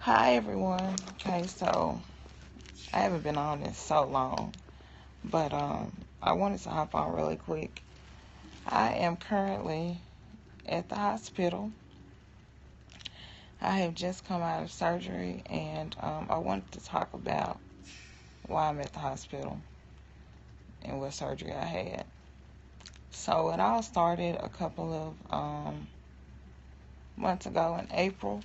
Hi everyone. Okay, so I haven't been on this so long, but I wanted to hop on really quick. I am currently at the hospital. I have just come out of surgery, and I wanted to talk about why I'm at the hospital and what surgery I had. So it all started a couple of months ago in April.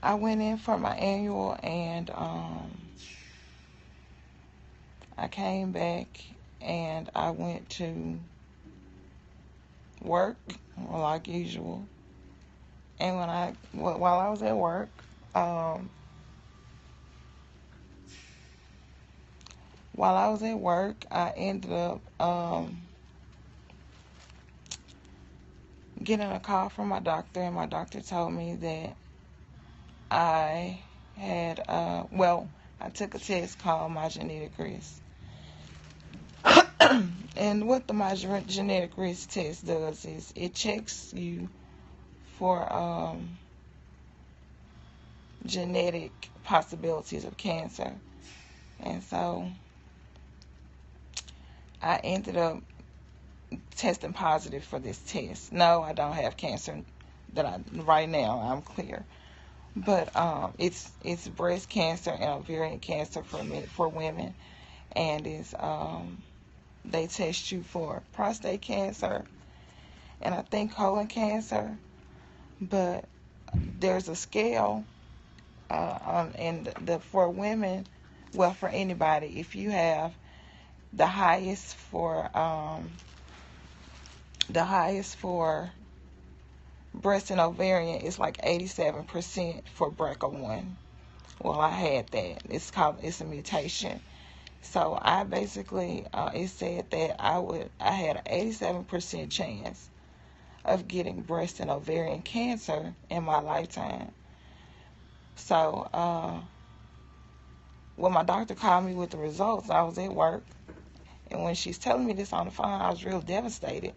I went in for my annual, and I came back and I went to work like usual. And while I was at work, um, I ended up getting a call from my doctor, and my doctor told me that I had I took a test called my genetic risk. And what my genetic risk test does is it checks you for genetic possibilities of cancer. And so I ended up testing positive for this test. No, I don't have cancer right now. I'm clear. But it's breast cancer and ovarian cancer for women, and they test you for prostate cancer and I think colon cancer. But there's a scale, and for women, well, for anybody, if you have the highest for breast and ovarian, is like 87% for BRCA1. Well, I had that. It's a mutation. So I basically, it said that I had an 87% chance of getting breast and ovarian cancer in my lifetime. So when my doctor called me with the results, I was at work, and when she's telling me this on the phone, I was real devastated.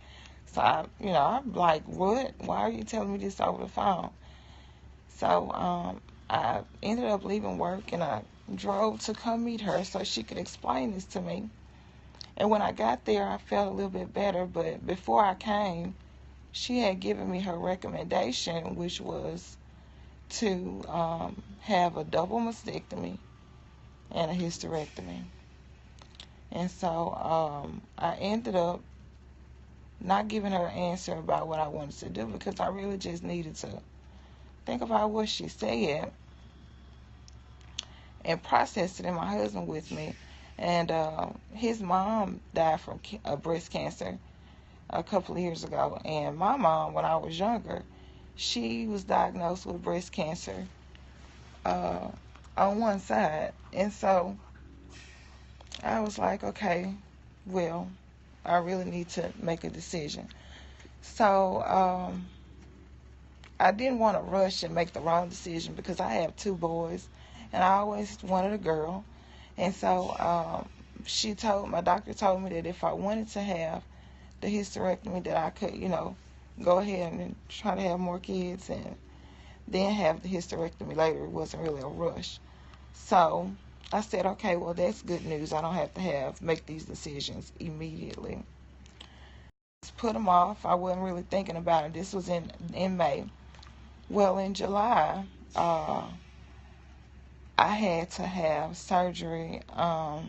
So I'm like, what? Why are you telling me this over the phone? So I ended up leaving work, and I drove to come meet her so she could explain this to me. And when I got there, I felt a little bit better. But before I came, she had given me her recommendation, which was to have a double mastectomy and a hysterectomy. And so I ended up not giving her an answer about what I wanted to do, because I really just needed to think about what she said and process it. And my husband with me, and his mom died from breast cancer a couple of years ago, and my mom, when I was younger, she was diagnosed with breast cancer on one side. And so I was like, okay, well, I really need to make a decision. So I didn't want to rush and make the wrong decision, because I have two boys, and I always wanted a girl. And so my doctor told me that if I wanted to have the hysterectomy, that I could, go ahead and try to have more kids and then have the hysterectomy later. It wasn't really a rush. So I said, okay, well, that's good news. I don't have to make these decisions immediately. Just put them off. I wasn't really thinking about it. This was in May. Well, in July, I had to have surgery. Oh,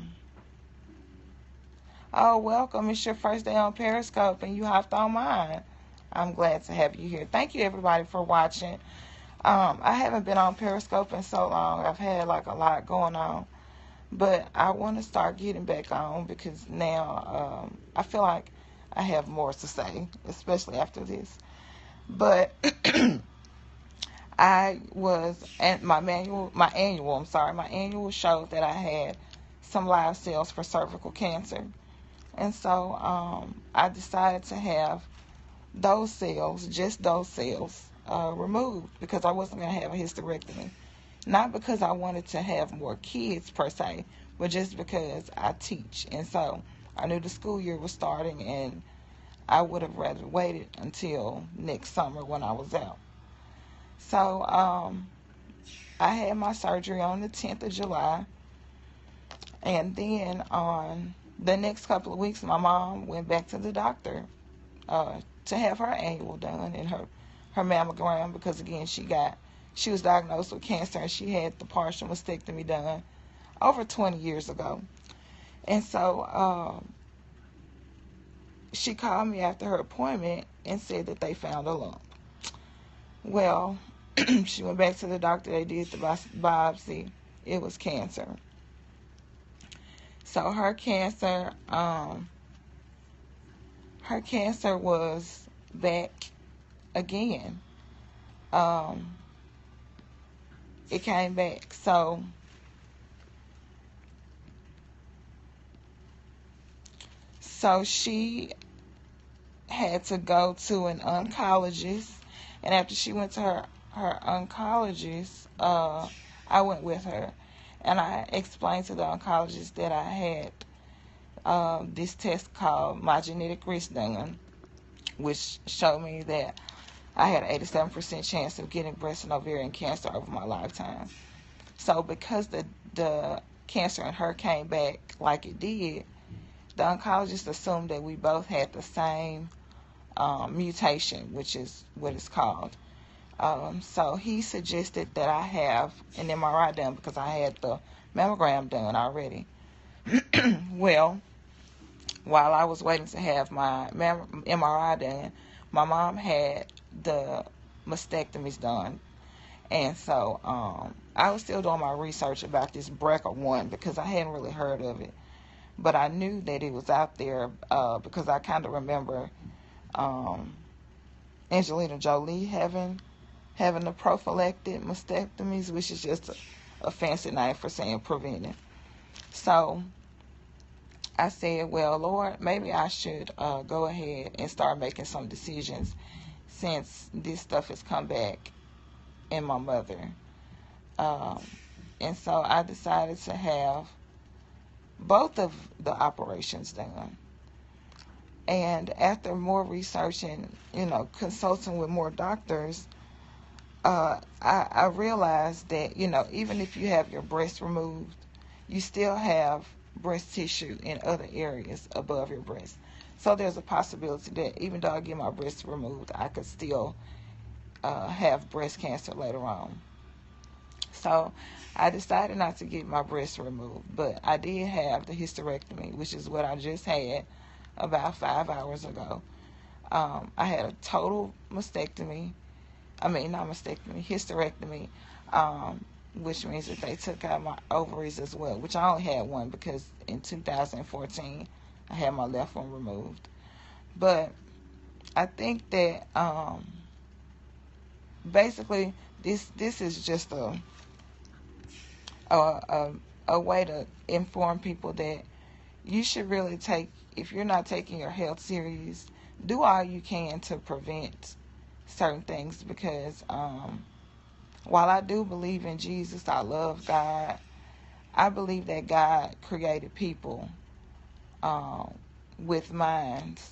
welcome. It's your first day on Periscope, and you hopped on mine. I'm glad to have you here. Thank you, everybody, for watching. I haven't been on Periscope in so long. I've had like a lot going on. But I want to start getting back on, because now I feel like I have more to say, especially after this. But I was at my annual showed that I had some live cells for cervical cancer. And so I decided to have those cells, just those cells, removed, because I wasn't going to have a hysterectomy. Not because I wanted to have more kids per se, but just because I teach. And so I knew the school year was starting, and I would have rather waited until next summer when I was out. So I had my surgery on the 10th of July. And then on the next couple of weeks, my mom went back to the doctor to have her annual done and her mammogram, because again she was diagnosed with cancer and she had the partial mastectomy done over 20 years ago. And so she called me after her appointment and said that they found a lump. Well, she went back to the doctor. They did the biopsy. It was cancer. So her cancer was back again. It came back. So she had to go to an oncologist, and after she went to her oncologist, I went with her, and I explained to the oncologist that I had this test called my genetic risk done, which showed me that I had an 87% chance of getting breast and ovarian cancer over my lifetime. So because the cancer in her came back like it did, the oncologist assumed that we both had the same mutation, which is what it's called. So he suggested that I have an MRI done because I had the mammogram done already. Well, while I was waiting to have my MRI done, my mom had the mastectomies done. And so I was still doing my research about this BRCA1 because I hadn't really heard of it. But I knew that it was out there because I kind of remember Angelina Jolie having the prophylactic mastectomies, which is just a fancy name for saying preventive. So I said, well, Lord, maybe I should go ahead and start making some decisions since this stuff has come back in my mother. And so I decided to have both of the operations done. And after more research and, consulting with more doctors, I realized that, even if you have your breast removed, you still have breast tissue in other areas above your breast. So there's a possibility that even though I get my breast removed, I could still have breast cancer later on. So I decided not to get my breast removed, but I did have the hysterectomy, which is what I just had about 5 hours ago. I had a total hysterectomy, which means that they took out my ovaries as well, which I only had one because in 2014 I had my left one removed. But I think that basically this is just a way to inform people that you should really if you're not taking your health serious, do all you can to prevent certain things, because while I do believe in Jesus, I love God, I believe that God created people with minds,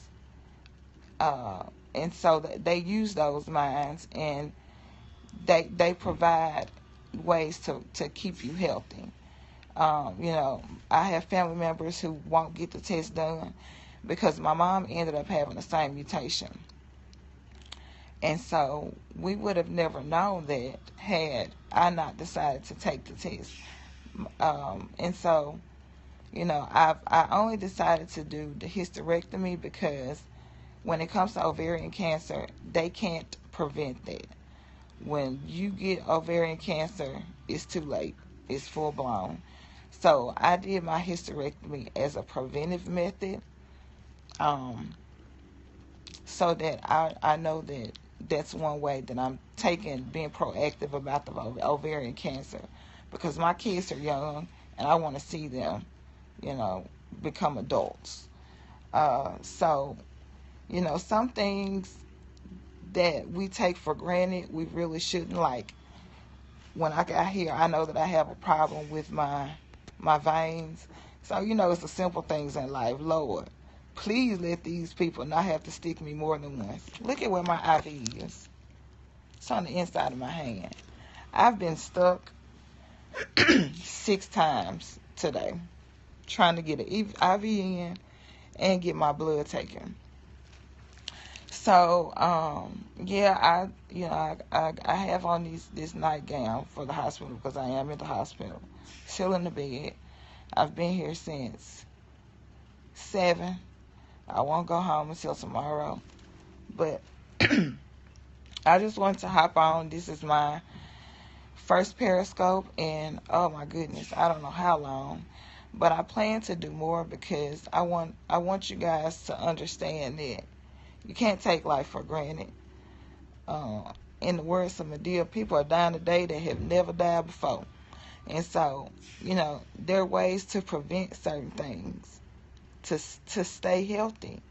and so that they use those minds, and they provide ways to keep you healthy. I have family members who won't get the test done because my mom ended up having the same mutation. And so we would have never known that had I not decided to take the test. And so, I only decided to do the hysterectomy because when it comes to ovarian cancer, they can't prevent that. When you get ovarian cancer, it's too late. It's full blown. So I did my hysterectomy as a preventive method, so that I know that that's one way that I'm being proactive about the ovarian cancer, because my kids are young and I want to see them, become adults. So, some things that we take for granted, we really shouldn't. Like, when I got here, I know that I have a problem with my veins. So, it's the simple things in life. Lord, please let these people not have to stick me more than once. Look at where my IV is. It's on the inside of my hand. I've been stuck 6 times today, trying to get an IV in and get my blood taken. So, yeah, I have on this nightgown for the hospital because I am in the hospital, still in the bed. I've been here since 7. I won't go home until tomorrow, but I just wanted to hop on. This is my first Periscope, and oh my goodness, I don't know how long, but I plan to do more because I want you guys to understand that you can't take life for granted. In the words of Medea, people are dying today that have never died before. And so, there are ways to prevent certain things, to stay healthy.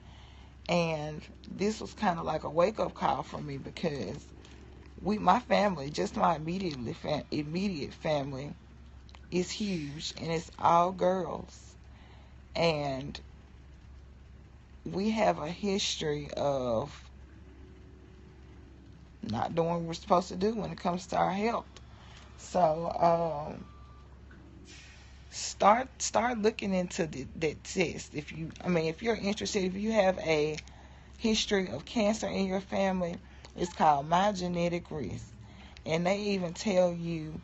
And this was kind of like a wake-up call for me because my family, just my immediate family, is huge, and it's all girls. And we have a history of not doing what we're supposed to do when it comes to our health. So start looking into that test. If you're interested, if you have a history of cancer in your family, it's called My Genetic Risk, and they even tell you